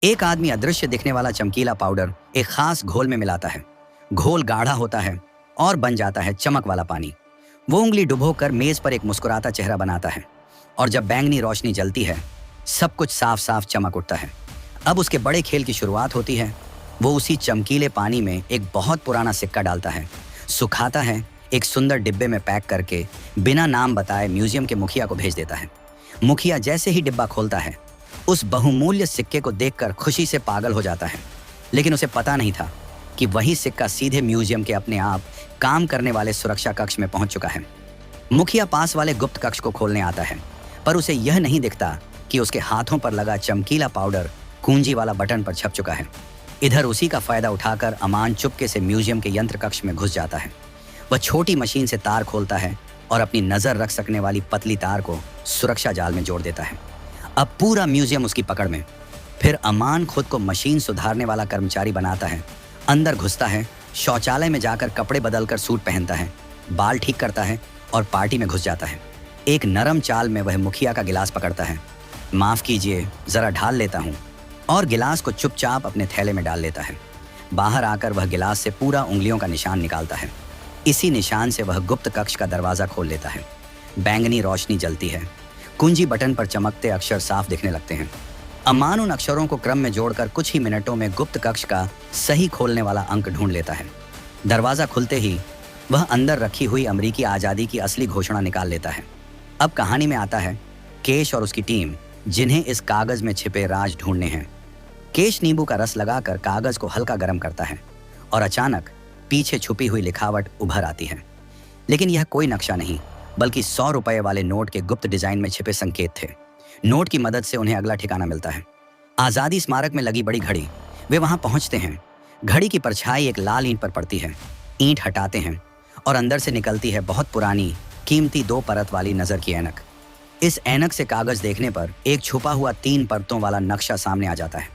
एक आदमी अदृश्य दिखने वाला चमकीला पाउडर एक खास घोल में मिलाता है। घोल गाढ़ा होता है और बन जाता है चमक वाला पानी। वो उंगली डुबोकर मेज पर एक मुस्कुराता चेहरा बनाता है और जब बैंगनी रोशनी जलती है सब कुछ साफ साफ चमक उठता है। अब उसके बड़े खेल की शुरुआत होती है। वो उसी चमकीले पानी में एक बहुत पुराना सिक्का डालता है, सुखाता है, एक सुंदर डिब्बे में पैक करके बिना नाम बताए म्यूजियम के मुखिया को भेज देता है। मुखिया जैसे ही डिब्बा खोलता है उस बहुमूल्य सिक्के को देखकर खुशी से पागल हो जाता है, लेकिन उसे पता नहीं था कि वही सिक्का सीधे म्यूजियम के अपने आप काम करने वाले सुरक्षा कक्ष में पहुंच चुका है। मुखिया पास वाले गुप्त कक्ष को खोलने आता है, पर उसे यह नहीं दिखता कि उसके हाथों पर लगा चमकीला पाउडर कुंजी वाला बटन पर छप चुका है। इधर उसी का फायदा उठाकर अमान चुपके से म्यूजियम के यंत्र कक्ष में घुस जाता है। वह छोटी मशीन से तार खोलता है और अपनी नजर रख सकने वाली पतली तार को सुरक्षा जाल में जोड़ देता है। अब पूरा म्यूजियम उसकी पकड़ में। फिर अमान खुद को मशीन सुधारने वाला कर्मचारी बनाता है, अंदर घुसता है, शौचालय में जाकर कपड़े बदलकर सूट पहनता है, बाल ठीक करता है और पार्टी में घुस जाता है। एक नरम चाल में वह मुखिया का गिलास पकड़ता है। माफ कीजिए, जरा ढाल लेता हूँ, और गिलास को चुपचाप अपने थैले में डाल लेता है। बाहर आकर वह गिलास से पूरा उंगलियों का निशान निकालता है। इसी निशान से वह गुप्त कक्ष का दरवाजा खोल लेता है। बैंगनी रोशनी जलती है, कुंजी बटन पर चमकते अक्षर साफ दिखने लगते हैं। अमान उन अक्षरों को क्रम में जोड़कर कुछ ही मिनटों में गुप्त कक्ष का सही खोलने वाला अंक ढूंढ लेता है। दरवाजा खुलते ही वह अंदर रखी हुई अमेरिकी आज़ादी की असली घोषणा निकाल लेता है। अब कहानी में आता है केश और उसकी टीम, जिन्हें इस कागज में छिपे राज ढूंढने हैं। केश नींबू का रस लगाकर कागज को हल्का गर्म करता है और अचानक पीछे छुपी हुई लिखावट उभर आती है। लेकिन यह कोई नक्शा नहीं, बल्कि 100 रुपए वाले नोट के गुप्त डिजाइन में छिपे संकेत थे। नोट की मदद से उन्हें अगला ठिकाना मिलता है, आजादी स्मारक में लगी बड़ी घड़ी। वे वहां पहुंचते हैं। घड़ी की परछाई एक लाल ईंट पर पड़ती है। ईंट हटाते हैं और अंदर से निकलती है बहुत पुरानी कीमती 2 परत वाली नजर की ऐनक। इस ऐनक से कागज देखने पर एक छुपा हुआ 3 परतों वाला नक्शा सामने आ जाता है।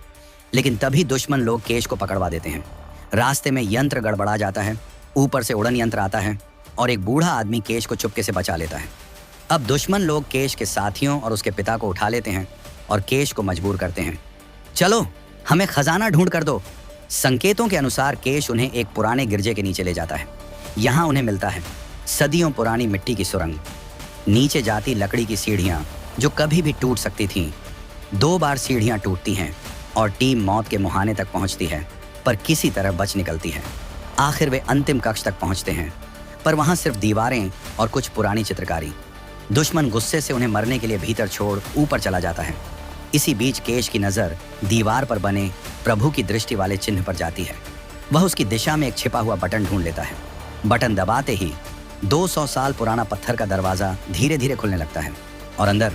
लेकिन तभी दुश्मन लोग केश को पकड़वा देते हैं। रास्ते में यंत्र गड़बड़ा जाता है, ऊपर से उड़न यंत्र आता है और एक बूढ़ा आदमी केश को चुपके से बचा लेता है। अब दुश्मन लोग केश के साथियों और उसके पिता को उठा लेते हैं और केश को मजबूर करते हैं, चलो हमें खजाना ढूंढ कर दो। संकेतों के अनुसार केश उन्हें एक पुराने गिरजे के नीचे ले जाता है। यहाँ उन्हें मिलता है सदियों पुरानी मिट्टी की सुरंग, नीचे जाती लकड़ी की सीढ़ियाँ जो कभी भी टूट सकती थीं। 2 बार सीढ़ियाँ टूटती हैं और टीम मौत के मुहाने तक पहुँचती है, पर किसी तरह बच निकलती है। आखिर वे अंतिम कक्ष तक पहुँचते हैं, पर वहाँ सिर्फ दीवारें और कुछ पुरानी चित्रकारी। दुश्मन गुस्से से उन्हें मरने के लिए भीतर छोड़ ऊपर चला जाता है। इसी बीच केश की नज़र दीवार पर बने प्रभु की दृष्टि वाले चिन्ह पर जाती है। वह उसकी दिशा में एक छिपा हुआ बटन ढूंढ लेता है। बटन दबाते ही 200 साल पुराना पत्थर का दरवाज़ा धीरे धीरे खुलने लगता है और अंदर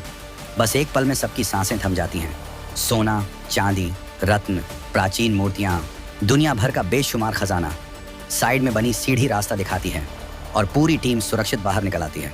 बस एक पल में सबकी सांसें थम जाती हैं। सोना, चांदी, रत्न, प्राचीन मूर्तियाँ, दुनिया भर का बेशुमार खजाना। साइड में बनी सीढ़ी रास्ता दिखाती है और पूरी टीम सुरक्षित बाहर निकल आती है।